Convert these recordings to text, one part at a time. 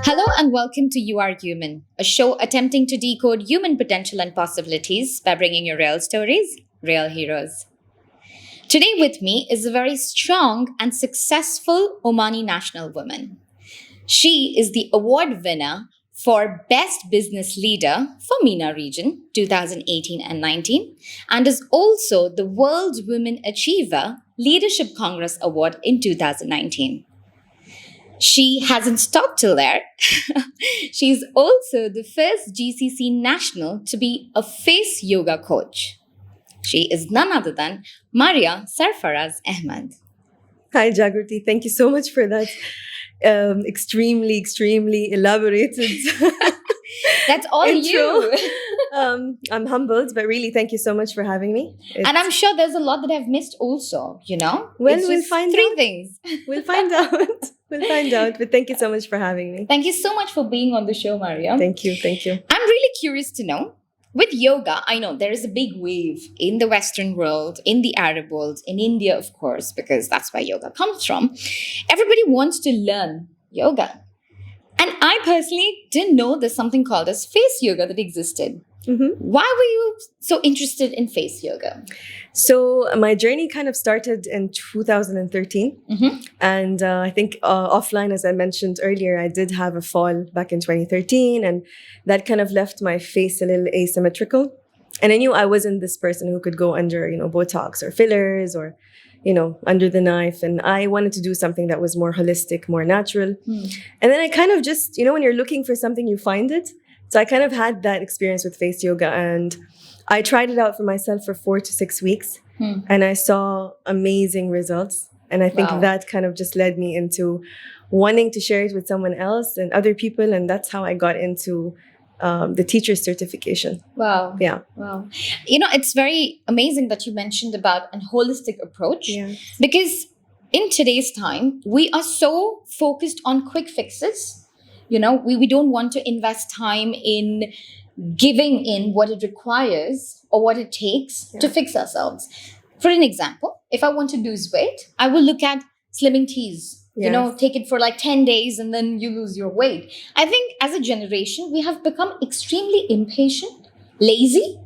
Hello and welcome to You Are Human, a show attempting to decode human potential and possibilities by bringing you real stories, real heroes. Today with me is a very strong and successful Omani national woman. She is the award winner for Best Business Leader for MENA region 2018 and 19 and is also the World Women Achiever Leadership Congress Award in 2019. She hasn't stopped till there. She's also the first GCC national to be a face yoga coach. She is none other than Maria Sarfaraz Ahmed. Hi, Jagrati. Thank you so much for that extremely elaborated That's all intro. you. I'm humbled, but really, thank you so much for having me. And I'm sure there's a lot that I've missed also, you know? Well, It's we'll just find three out. things. We'll find out. We'll find out. But thank you so much for having me. Thank you so much for being on the show, Maria. Thank you. I'm really curious to know, with yoga, I know there is a big wave in the Western world, in the Arab world, in India, of course, because that's where yoga comes from. Everybody wants to learn yoga. And I personally didn't know there's something called as face yoga that existed. Mm-hmm. Why were you so interested in face yoga? So my journey kind of started in 2013. Mm-hmm. And I think offline, as I mentioned earlier, I did have a fall back in 2013. And that kind of left my face a little asymmetrical. And I knew I wasn't this person who could go under, Botox or fillers or, under the knife. And I wanted to do something that was more holistic, more natural. And then I kind of just, when you're looking for something, you find it. So I kind of had that experience with face yoga, and I tried it out for myself for 4 to 6 weeks, and I saw amazing results. And I think Wow. that kind of just led me into wanting to share it with someone else and other people. And that's how I got into the teacher's certification. Wow. Yeah. Wow. It's very amazing that you mentioned about a holistic approach. Yeah. Because in today's time, we are so focused on quick fixes. We don't want to invest time in giving in what it requires or what it takes to fix ourselves. For an example, if I want to lose weight, I will look at slimming teas. Yes. Take it for like 10 days and then you lose your weight. I think as a generation, we have become extremely impatient, lazy.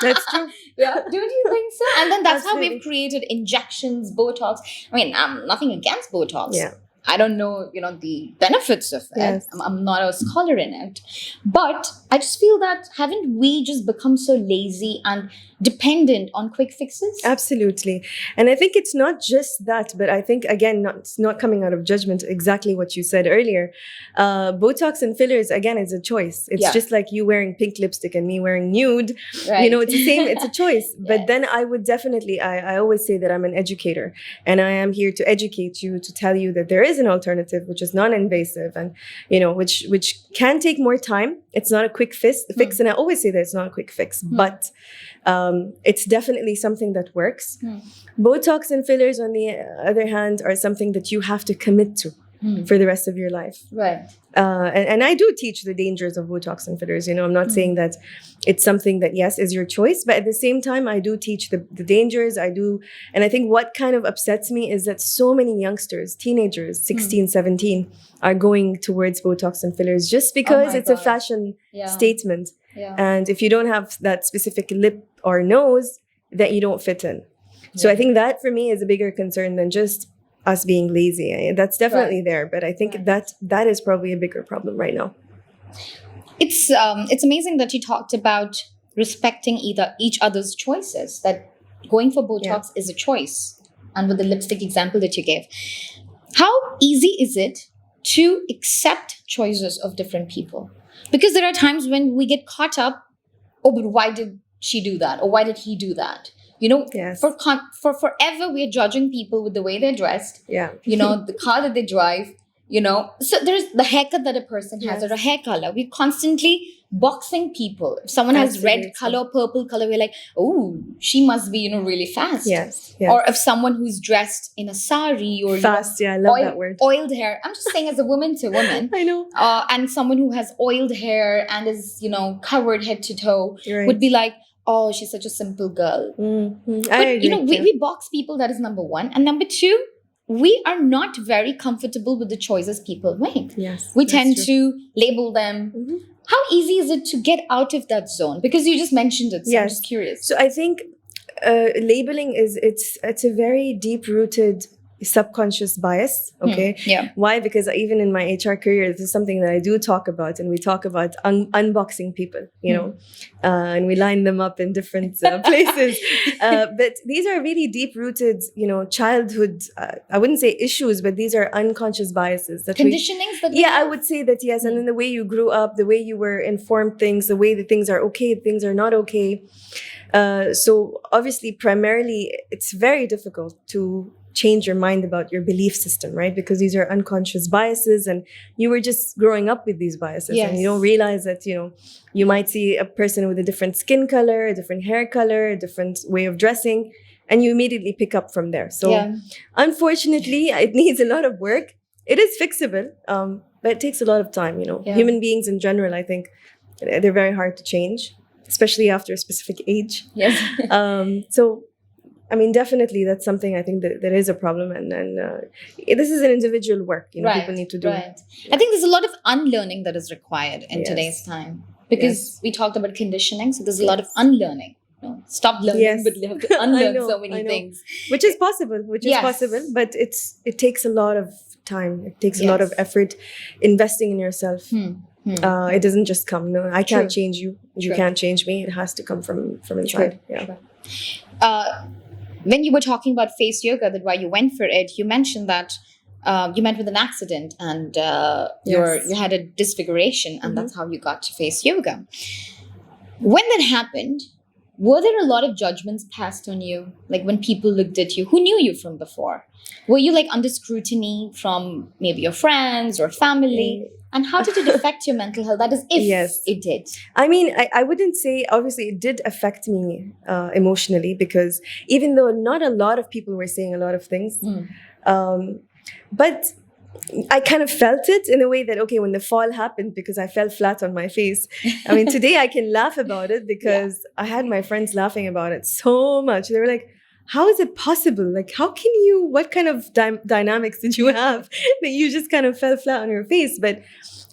That's true. Yeah, don't you think so? And then that's how Absolutely. we've created injections, Botox. I mean, I'm nothing against Botox. Yeah. I don't know, the benefits of it. Yes. I'm not a scholar in it. But I just feel that haven't we just become so lazy and dependent on quick fixes? Absolutely. And I think it's not just that, but I think, again, it's not coming out of judgment, exactly what you said earlier. Botox and fillers, again, is a choice. It's Yeah. just like you wearing pink lipstick and me wearing nude. Right. It's the same, it's a choice. But Yes. then I would definitely, I always say that I'm an educator, and I am here to educate you, to tell you that there is an alternative, which is non-invasive and, which can take more time. It's not a quick fix. And I always say that it's not a quick fix, but it's definitely something that works. Botox and fillers, on the other hand, are something that you have to commit to for the rest of your life. Right. And I do teach the dangers of Botox and fillers. I'm not saying that it's something that, yes, is your choice, but at the same time, I do teach the dangers. I do. And I think what kind of upsets me is that so many youngsters, teenagers, 16, 17, are going towards Botox and fillers just because my it's a God. fashion Yeah. statement. Yeah. And if you don't have that specific lip or nose, that you don't fit in. So I think that for me is a bigger concern than just us being lazy. That's definitely there, but I think Right. that is probably a bigger problem right now. It's amazing that you talked about respecting each other's choices, that going for Botox is a choice. And with the lipstick example that you gave, how easy is it to accept choices of different people? Because there are times when we get caught up, oh, but why did she do that? Or why did he do that? Yes. For forever, we're judging people with the way they're dressed, Yeah. the car that they drive, So there's the haircut that a person has Yes. or a hair color. We're constantly boxing people. If someone has red Absolutely. color, purple color, we're like, oh, she must be, really fast. Yes. Yes. Or if someone who's dressed in a sari or Fast. Yeah. I love that word. oiled hair. I'm just saying as a woman to woman. I know. And someone who has oiled hair and is, covered head to toe You're right. would be like, oh, she's such a simple girl. Mhm. But, I agree. we box people, that is number one. And number two, we are not very comfortable with the choices people make. Yes. We that's tend true. to label them. Mhm. How easy is it to get out of that zone? Because you just mentioned it, so I'm Yes. just curious. So I think labeling it's a very deep-rooted subconscious bias. Okay. Yeah. Why? Because even in my HR career, this is something that I do talk about, and we talk about unboxing people, and we line them up in different places. But these are really deep-rooted, childhood. I wouldn't say issues, but these are unconscious biases that Conditionings that we yeah, I have? would say that yes. And then the way you grew up, the way you were informed things, the way that things are okay, things are not okay. So obviously, primarily, it's very difficult to change your mind about your belief system, right? Because these are unconscious biases, and you were just growing up with these biases, and you don't realize that you might see a person with a different skin color, a different hair color, a different way of dressing, and you immediately pick up from there. So unfortunately, it needs a lot of work. It is fixable, but it takes a lot of time. Human beings in general, I think, they're very hard to change, especially after a specific age. Yes. So, I mean, definitely that's something I think that is a problem, and this is an individual work. People need to do. Right. I think there's a lot of unlearning that is required in Yes. today's time, because we talked about conditioning, so there's a lot of unlearning. Stop learning, Yes. but you have to unlearn know, so many I know. things. Which is possible. Yes. But it takes a lot of time. It takes a lot of effort, investing in yourself. It doesn't just come. No, I can't change you. You True. can't change me. It has to come from inside. True. Yeah. When you were talking about face yoga, that why you went for it, you mentioned that you met with an accident and you had a disfiguration, and that's how you got to face yoga. When that happened, were there a lot of judgments passed on you? Like when people looked at you, who knew you from before? Were you like under scrutiny from maybe your friends or family? And how did it affect your mental health? That is, if it did. I mean, I wouldn't say, obviously, it did affect me emotionally, because even though not a lot of people were saying a lot of things, but I kind of felt it in a way that, okay, when the fall happened, because I fell flat on my face. I mean, today I can laugh about it because I had my friends laughing about it so much. They were like, how is it possible? Like, how can you, what kind of dynamics did you have that you just kind of fell flat on your face? But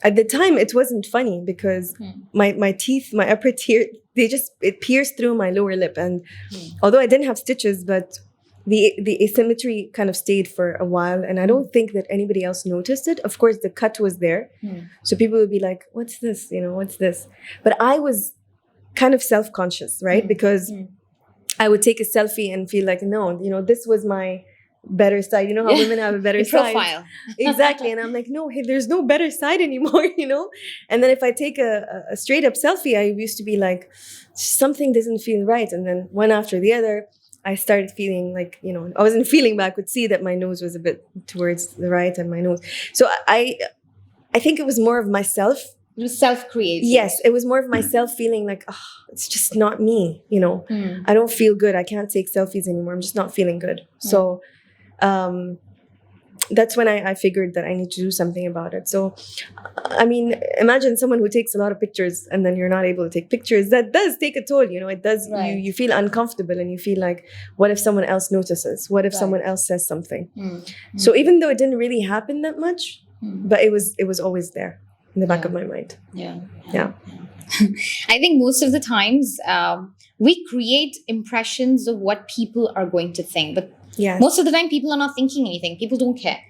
at the time, it wasn't funny because my teeth, my upper teeth, it pierced through my lower lip. And although I didn't have stitches, but the asymmetry kind of stayed for a while. And I don't think that anybody else noticed it. Of course, the cut was there. So people would be like, what's this? What's this? But I was kind of self-conscious, right? Because I would take a selfie and feel like, no, this was my better side. You know how women have a better side. Profile. Exactly. And I'm like, no, hey, there's no better side anymore, And then if I take a straight up selfie, I used to be like, something doesn't feel right. And then one after the other, I started feeling like, I wasn't feeling, but I could see that my nose was a bit towards the right and my nose. So I think it was more of myself. It was self-created. Yes, it was more of myself feeling like, it's just not me, I don't feel good. I can't take selfies anymore. I'm just not feeling good. So that's when I figured that I need to do something about it. So, I mean, imagine someone who takes a lot of pictures and then you're not able to take pictures. That does take a toll, It does. Right. You feel uncomfortable and you feel like, what if someone else notices? What if someone else says something? So even though it didn't really happen that much, but it was always there in the back of my mind. Yeah. Yeah. I think most of the times we create impressions of what people are going to think, but most of the time people are not thinking anything. People don't care.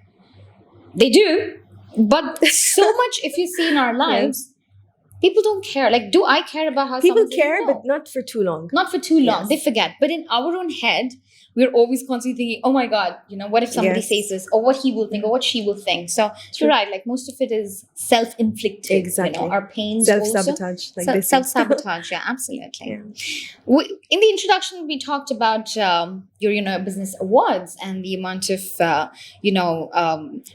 They do, but so much if you see in our lives, people don't care. Like, do I care about how people someone's care, No. but not for too long. Not for too long. They forget. But in our own head, we're always constantly thinking, oh my God, what if somebody says this, or what he will think, or what she will think. So you're right. Like most of it is self-inflicted. Exactly. Our pains self-sabotage. also. Self-sabotage. Yeah, absolutely. In the introduction, we talked about your business awards and the amount of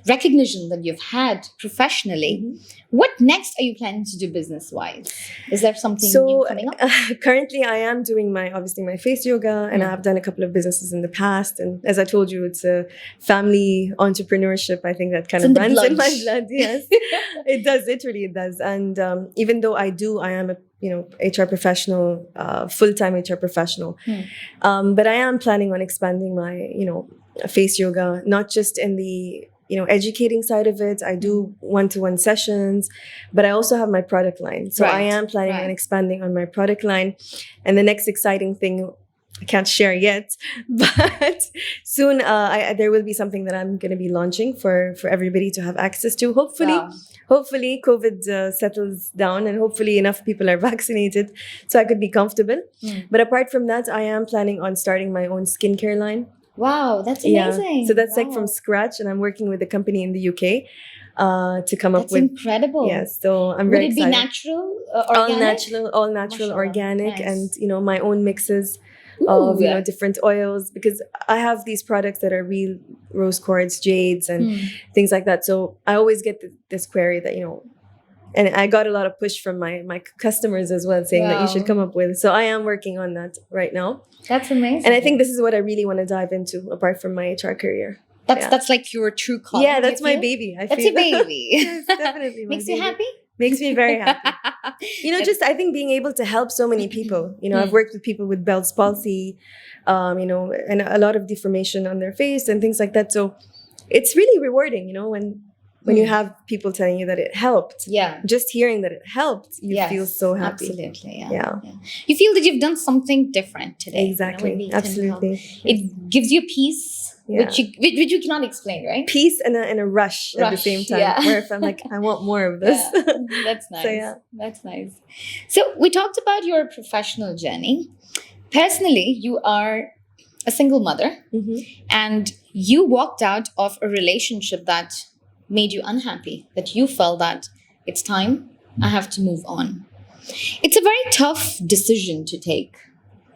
recognition that you've had professionally. What next are you planning to do business-wise? Is there something new coming up? Currently, I am doing my face yoga, and I have done a couple of businesses in the past. And as I told you, it's a family entrepreneurship. I think that kind of runs in my blood. Yes, it does. It really does. And even though I am a HR professional, full-time HR professional, but I am planning on expanding my face yoga, not just in the educating side of it. I do one-to-one sessions, but I also have my product line. So I Right, am planning on right. expanding on my product line. And the next exciting thing, I can't share yet, but soon there will be something that I'm going to be launching for everybody to have access to. Hopefully, Wow. hopefully COVID settles down and hopefully enough people are vaccinated so I could be comfortable. But apart from that, I am planning on starting my own skincare line. Wow, that's Yeah. amazing. So that's like Wow. from scratch, and I'm working with a company in the UK to come up That's with. incredible. Yes, so I'm Would very it be excited. natural, All organic? natural, Mashallah. organic, Nice. and my own mixes Ooh. of different oils, because I have these products that are real rose quartz, jades, and things like that. So I always get this query that and I got a lot of push from my customers as well, saying that you should Wow. come up with. So I am working on that right now. That's amazing. And I think this is what I really want to dive into, apart from my HR career. that's like your true calling. Yeah, do you that's my feel? baby. That's feel. your baby. Yes, definitely. My Makes you baby. happy? Makes me very happy. Just I think being able to help so many people. I've worked with people with Bell's palsy, and a lot of deformation on their face and things like that. So it's really rewarding, when you have people telling you that it helped. Yeah. Just hearing that it helped, you Yes, feel so happy. Absolutely. Yeah. You feel that you've done something different today. Exactly. when we can help. Absolutely. It gives you peace, Yeah. which you cannot explain, right? Peace and a rush at the same time. yeah. Where if I'm like, I want more of this. Yeah, that's nice. So, yeah. That's nice. So we talked about your professional journey. Personally, you are a single mother, and you walked out of a relationship that made you unhappy, that you felt that it's time, I have to move on. It's a very tough decision to take.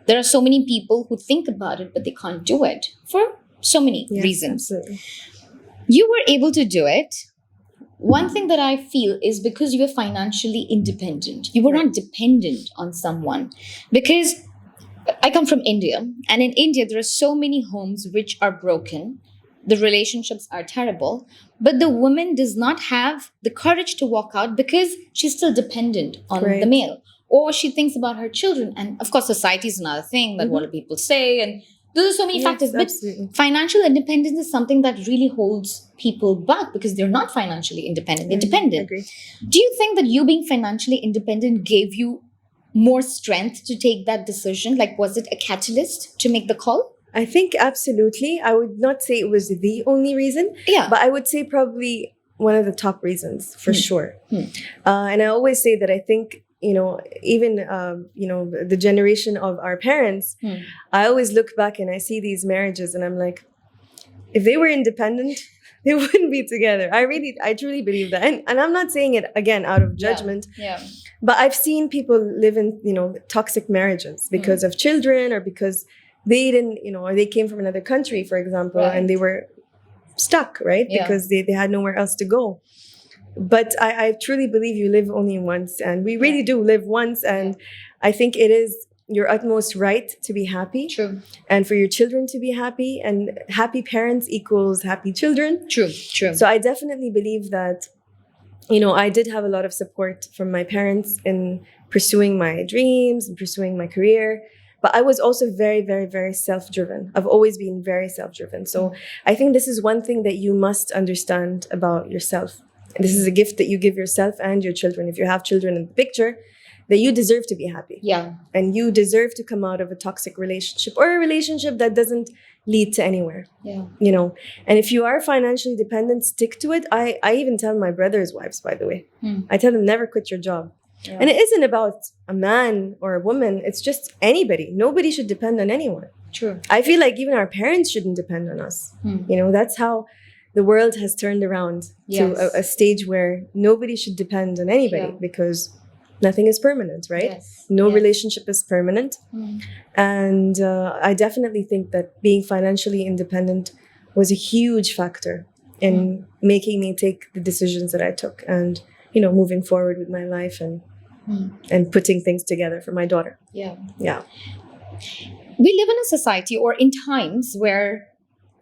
There are so many people who think about it, but they can't do it for so many Yes, reasons. absolutely. You were able to do it. One thing that I feel is because you were financially independent. You were not dependent on someone. Because I come from India, and in India, there are so many homes which are broken. The relationships are terrible, but the woman does not have the courage to walk out because she's still dependent on the male, or she thinks about her children. And of course, society is another thing that what do people say, and those are so many factors. But financial independence is something that really holds people back because they're not financially independent. They're dependent. Agree. Do you think that you being financially independent gave you more strength to take that decision? Like, was it a catalyst to make the call? I think absolutely. I would not say it was the only reason, but I would say probably one of the top reasons for sure. And I always say that I think, even, the generation of our parents, I always look back and I see these marriages and I'm like, if they were independent, they wouldn't be together. I truly believe that. And I'm not saying it again out of judgment. But I've seen people live in, toxic marriages because of children, or because they didn't, or they came from another country, for example, and they were stuck, right? Because they had nowhere else to go. But I truly believe you live only once, and we really do live once. And I think it is your utmost right to be happy. True. And for your children to be happy, and happy parents equals happy children. True. So I definitely believe that, I did have a lot of support from my parents in pursuing my dreams and pursuing my career. But I was also very, very, very self-driven. I've always been very self-driven. So I think this is one thing that you must understand about yourself. This is a gift that you give yourself and your children. If you have children in the picture, that you deserve to be happy. Yeah. And you deserve to come out of a toxic relationship, or a relationship that doesn't lead to anywhere. Yeah. And if you are financially dependent, stick to it. I even tell my brothers' wives, by the way, I tell them, never quit your job. Yeah. And it isn't about a man or a woman. It's just anybody. Nobody should depend on anyone. True. I feel like even our parents shouldn't depend on us. That's how the world has turned around to a stage where nobody should depend on anybody, because nothing is permanent, right? No relationship is permanent. And I definitely think that being financially independent was a huge factor in making me take the decisions that I took, and moving forward with my life and putting things together for my daughter. Yeah. We live in a society, or in times, where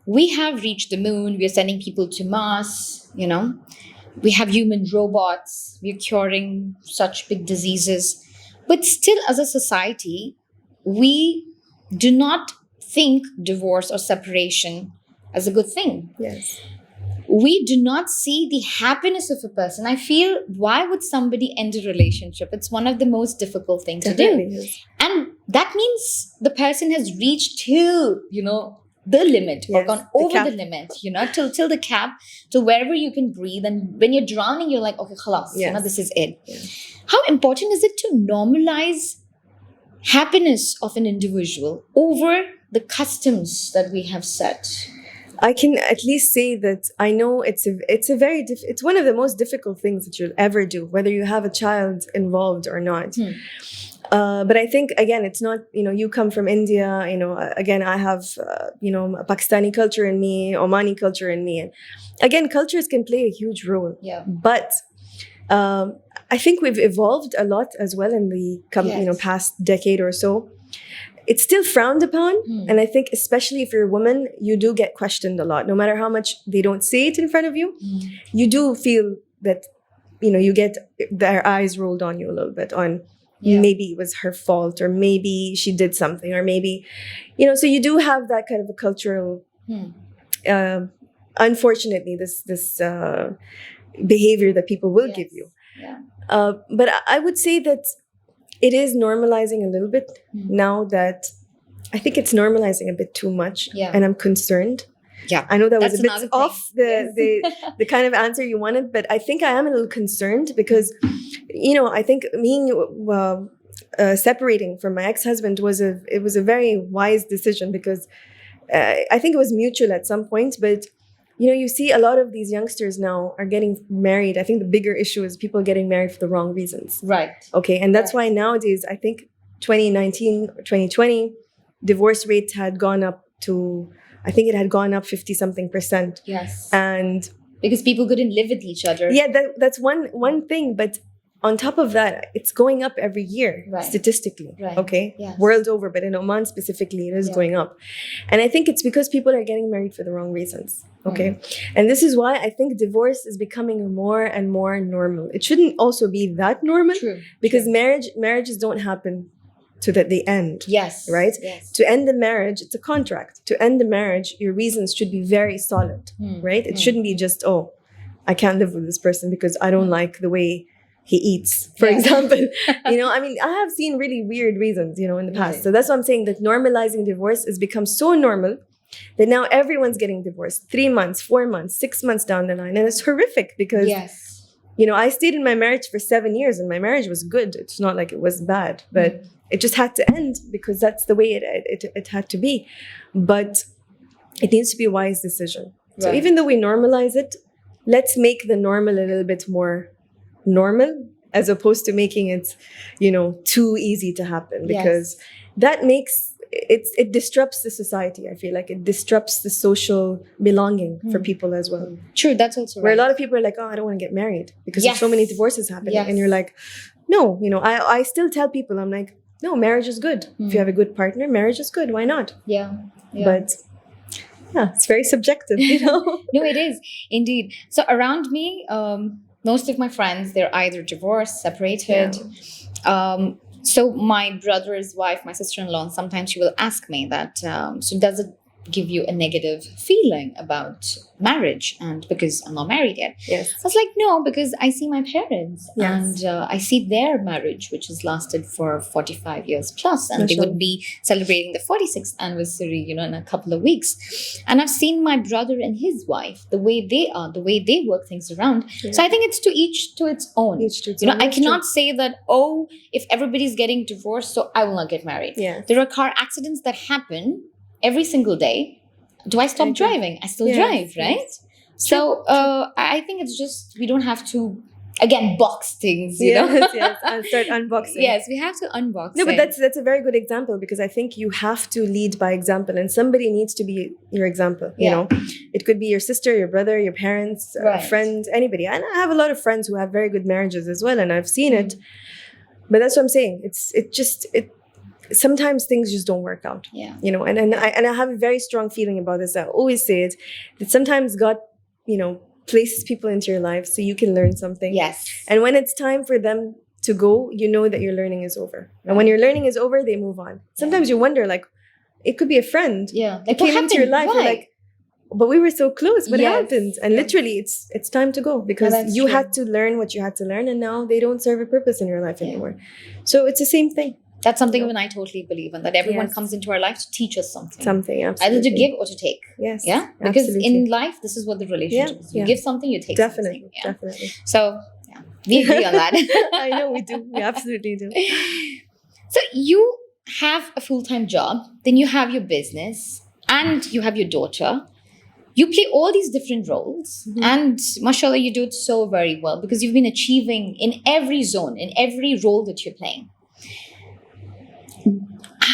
we have reached the moon. We are sending people to Mars. We have human robots. We're curing such big diseases. But still, as a society, we do not think divorce or separation as a good thing. Yes. We do not see the happiness of a person. I feel, why would somebody end a relationship? It's one of the most difficult things to do. Yes. And that means the person has reached till, the limit, or Yes, gone the over cap. the limit, till the cap, to wherever you can breathe. And when you're drowning, you're like, okay, khalas, Yes. this is it. Yeah. How important is it to normalize happiness of an individual over the customs that we have set? I can at least say that I know it's one of the most difficult things that you'll ever do, whether you have a child involved or not. But I think, again, it's not, you come from India, again, I have, a Pakistani culture in me, Omani culture in me. And again, cultures can play a huge role. Yeah. But I think we've evolved a lot as well in the past decade or so. It's still frowned upon. And I think especially if you're a woman, you do get questioned a lot. No matter how much they don't say it in front of you, you do feel that, you get their eyes rolled on you a little bit on maybe it was her fault, or maybe she did something, or maybe, so you do have that kind of a cultural, unfortunately, this behavior that people will give you. Yeah. But I would say that it is normalizing a little bit now. That I think it's normalizing a bit too much, and I'm concerned. Yeah, I know that that's was a bit off the kind of answer you wanted, but I think I am a little concerned because, I think me separating from my ex-husband was a very wise decision, because I think it was mutual at some point. But you see a lot of these youngsters now are getting married. I think the bigger issue is people getting married for the wrong reasons. Right. Okay, and that's why nowadays, I think 2019 or 2020, divorce rates had gone up to, I think it had gone up 50-something%. Yes. And because people couldn't live with each other. Yeah, that's one thing. But on top of that, it's going up every year, statistically. Right. Okay? Yes. World over, but in Oman specifically, it is going up. And I think it's because people are getting married for the wrong reasons. Okay? And this is why I think divorce is becoming more and more normal. It shouldn't also be that normal. True. Because marriages don't happen so that they end. Yes. Right? Yes. To end the marriage, it's a contract. To end the marriage, your reasons should be very solid. Right? It shouldn't be just, I can't live with this person because I don't like the way he eats, for example. I have seen really weird reasons, in the past. So that's why I'm saying that normalizing divorce has become so normal that now everyone's getting divorced 3 months, 4 months, 6 months down the line. And it's horrific because, I stayed in my marriage for 7 years and my marriage was good. It's not like it was bad, but it just had to end because that's the way it had to be. But it needs to be a wise decision. So even though we normalize it, let's make the normal a little bit more normal, as opposed to making it, too easy to happen, because that makes it disrupts the society. I feel like it disrupts the social belonging for people as well. True, that's also where a lot of people are like, I don't want to get married because there's so many divorces happening, and you're like, no, I still tell people, I'm like, no, marriage is good. If you have a good partner, marriage is good. Why not? But it's very subjective, No, it is indeed. So around me, most of my friends, they're either divorced, separated. So my brother's wife, my sister-in-law, sometimes she will ask me that, so does it give you a negative feeling about marriage? And because I'm not married yet. Yes. I was like, no, because I see my parents and I see their marriage, which has lasted for 45 years plus, and they would be celebrating the 46th anniversary, in a couple of weeks. And I've seen my brother and his wife, the way they are, the way they work things around. So I think it's to each to its own. I cannot say that, if everybody's getting divorced, so I will not get married. There are car accidents that happen every single day. Do I stop driving? I still drive, right? So I think it's just, we don't have to, again, box things, and start unboxing. Yes, we have to unbox. No, but that's a very good example, because I think you have to lead by example, and somebody needs to be your example. It could be your sister, your brother, your parents, a friend, anybody. And I have a lot of friends who have very good marriages as well, and I've seen it. But that's what I'm saying. Sometimes things just don't work out. And I have a very strong feeling about this. I always say it, that sometimes God, places people into your life so you can learn something. Yes. And when it's time for them to go, that your learning is over. And when your learning is over, they move on. Sometimes you wonder, like, it could be a friend. Like, that came into your life. You're like, but we were so close. What Yes. happened? And literally, it's time to go because that's you true. had to learn what you had to learn, and now they don't serve a purpose in your life anymore. So it's the same thing. That's something even I totally believe in, that everyone Yes. comes into our life to teach us something. Something Either absolutely. to give or to take. Yes. Yeah? Because absolutely. in life, this is what the relationship is. You Yeah. give something, you take Definitely. something. Yeah? Definitely. So, yeah, we agree on that. I know we do. We absolutely do. So, you have a full-time job, then you have your business, and you have your daughter. You play all these different roles, and mashallah, you do it so very well because you've been achieving in every zone, in every role that you're playing.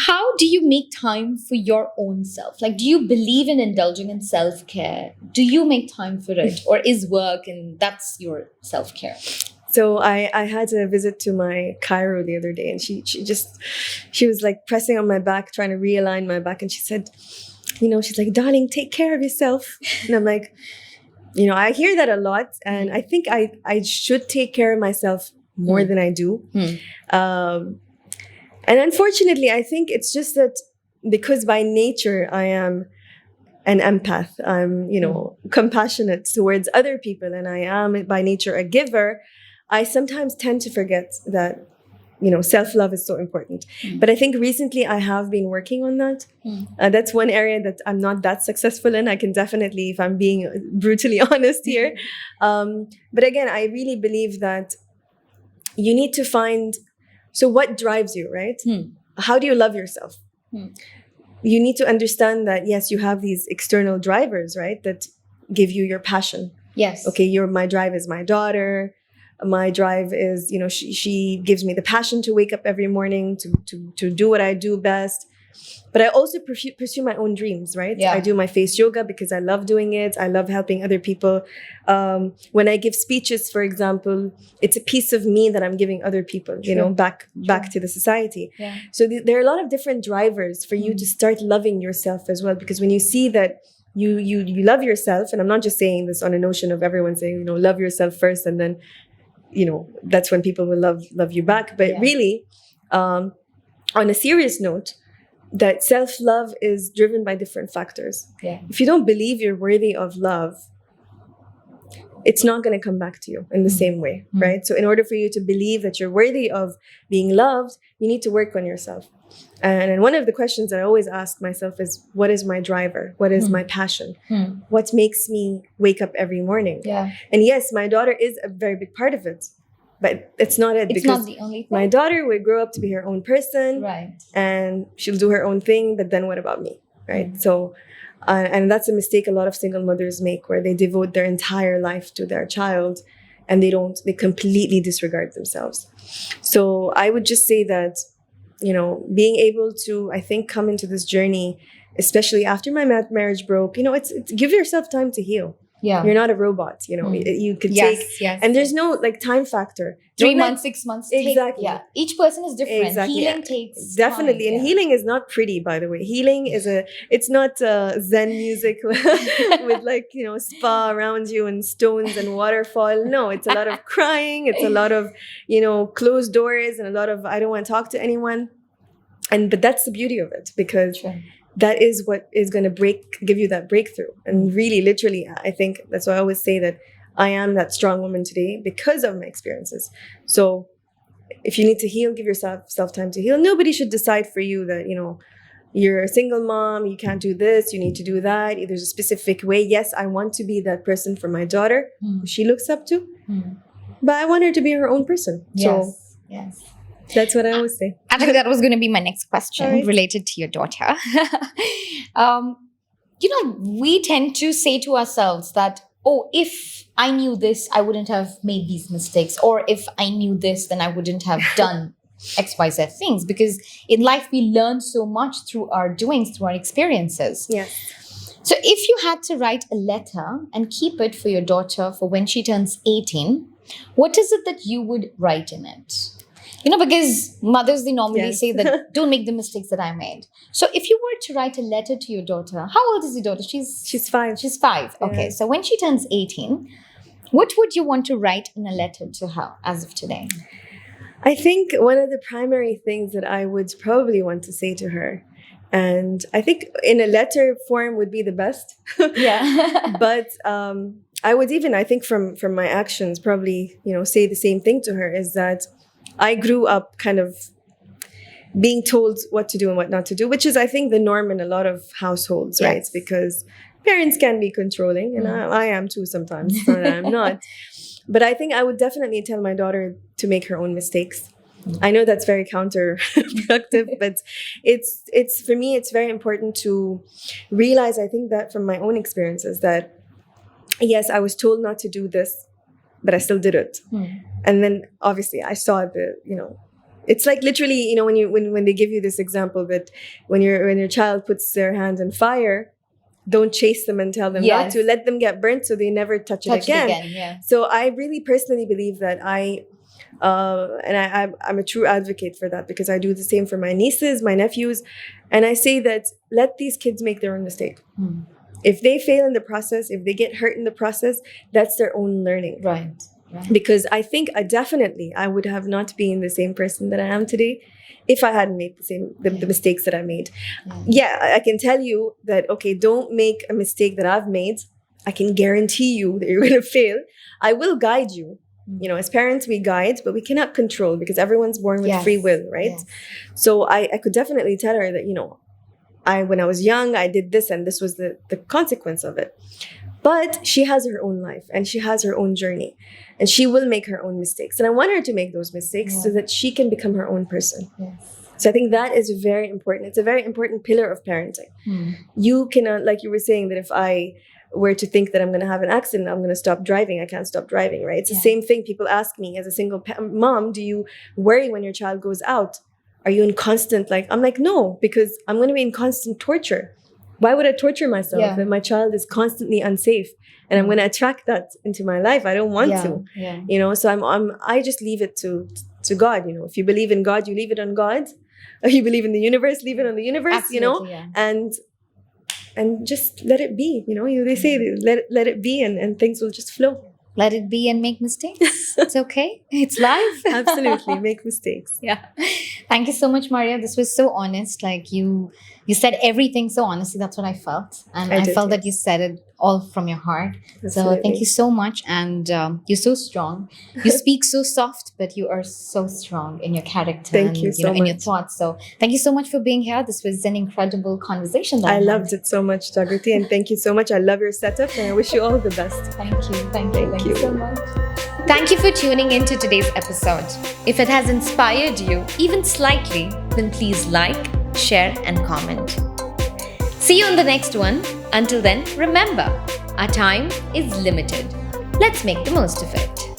How do you make time for your own self? Like, do you believe in indulging in self-care? Do you make time for it? Or is work and that's your self-care? So I had a visit to my chiro the other day, and she was like pressing on my back, trying to realign my back, and she said, she's like, darling, take care of yourself. And I'm like, I hear that a lot, and I think I should take care of myself more than I do. And unfortunately, I think it's just that because by nature I am an empath, I'm, compassionate towards other people, and I am by nature a giver, I sometimes tend to forget that, self-love is so important. But I think recently I have been working on that. That's one area that I'm not that successful in. I can definitely, if I'm being brutally honest here. But again, I really believe that you need to find, so what drives you, right? How do you love yourself? You need to understand that, yes, you have these external drivers, right? That give you your passion. Yes. Okay, my drive is my daughter. My drive is, she gives me the passion to wake up every morning to do what I do best. But I also pursue my own dreams, right? Yeah. I do my face yoga because I love doing it. I love helping other people. When I give speeches, for example, it's a piece of me that I'm giving other people, back to the society. Yeah. So there are a lot of different drivers for you to start loving yourself as well. Because when you see that you love yourself, and I'm not just saying this on a notion of everyone saying, love yourself first, and then, that's when people will love you back. But really, on a serious note, that self-love is driven by different factors. Yeah. If you don't believe you're worthy of love, it's not going to come back to you in the same way, right? So in order for you to believe that you're worthy of being loved, you need to work on yourself. And one of the questions that I always ask myself is, what is my driver? What is my passion? What makes me wake up every morning? Yeah. And yes, my daughter is a very big part of it, but it's not it. It's not the only thing. My daughter will grow up to be her own person, Right. and she'll do her own thing, but then what about me, right? So, and that's a mistake a lot of single mothers make, where they devote their entire life to their child, and they completely disregard themselves. So I would just say that, being able to, I think, come into this journey, especially after my marriage broke, it's give yourself time to heal. Yeah. You're not a robot, you could take, and there's no time factor. 3 months, 6 months. Exactly. Each person is different. Exactly. Healing takes definitely. time. And healing is not pretty, by the way. Healing it's not Zen music with like, spa around you and stones and waterfall. No, it's a lot of crying. It's a lot of, closed doors, and a lot of, I don't want to talk to anyone. But that's the beauty of it, because that is what is going to give you that breakthrough. And really, literally, I think that's why I always say that I am that strong woman today because of my experiences. So if you need to heal, give yourself time to heal. Nobody should decide for you that, you're a single mom, you can't do this, you need to do that. There's a specific way. Yes, I want to be that person for my daughter who she looks up to, but I want her to be her own person. So Yes. that's what I always say. Actually, that was going to be my next question Right. related to your daughter. We tend to say to ourselves that, if I knew this, I wouldn't have made these mistakes. Or if I knew this, then I wouldn't have done X, Y, Z things. Because in life, we learn so much through our doings, through our experiences. Yes. So if you had to write a letter and keep it for your daughter for when she turns 18, what is it that you would write in it? Because mothers, they normally say that don't make the mistakes that I made. So if you were to write a letter to your daughter, how old is your daughter? She's 5. She's 5. Okay. So when she turns 18, what would you want to write in a letter to her as of today? I think one of the primary things that I would probably want to say to her, And I think in a letter form would be the best. Yeah. But I would even, I think from my actions, probably, say the same thing to her, is that I grew up kind of being told what to do and what not to do, which is, I think, the norm in a lot of households, right? Yes. Because parents can be controlling, and I am too sometimes, and I'm not. But I think I would definitely tell my daughter to make her own mistakes. I know that's very counterproductive, but it's for me, it's very important to realize, I think, that from my own experiences, that yes, I was told not to do this, but I still did it. And then obviously I saw it's like literally, when they give you this example that when your child puts their hand in fire, don't chase them and tell them not to, let them get burnt so they never touch it again. Yeah. So I really personally believe that I'm a true advocate for that, because I do the same for my nieces, my nephews, and I say that let these kids make their own mistake. If they fail in the process, if they get hurt in the process, that's their own learning. Right. Because I think I would have not been the same person that I am today if I hadn't made the mistakes that I made. Yeah, I can tell you that, okay, don't make a mistake that I've made. I can guarantee you that you're going to fail. I will guide you. As parents, we guide, but we cannot control, because everyone's born with free will, right? Yes. So I could definitely tell her that, when I was young, I did this, and this was the consequence of it. But she has her own life, and she has her own journey, and she will make her own mistakes. And I want her to make those mistakes so that she can become her own person. Yes. So I think that is very important. It's a very important pillar of parenting. You cannot, like you were saying, that if I were to think that I'm going to have an accident, I'm going to stop driving, I can't stop driving, right? It's the same thing. People ask me as a single mom, do you worry when your child goes out? Are you in constant, I'm like, no, because I'm going to be in constant torture. Why would I torture myself if my child is constantly unsafe? And I'm going to attract that into my life. I don't want to, so I just leave it to God. If you believe in God, you leave it on God. If you believe in the universe, leave it on the universe, Absolutely, and just let it be. They say let it be, and things will just flow. Let it be and make mistakes. It's okay. It's life. Absolutely. Make mistakes. Yeah. Thank you so much, Maria. This was so honest. You said everything so honestly. That's what I felt. And I felt that you said it all from your heart. Absolutely. So thank you so much. And you're so strong. You speak so soft, but you are so strong in your character. Thank you so much. In your thoughts. So thank you so much for being here. This was an incredible conversation. I loved it so much, Jagriti. And thank you so much. I love your setup, and I wish you all the best. Thank you. Thank you so much. Thank you for tuning in to today's episode. If it has inspired you, even slightly, then please like, share, and comment. See you on the next one. Until then, remember, our time is limited. Let's make the most of it.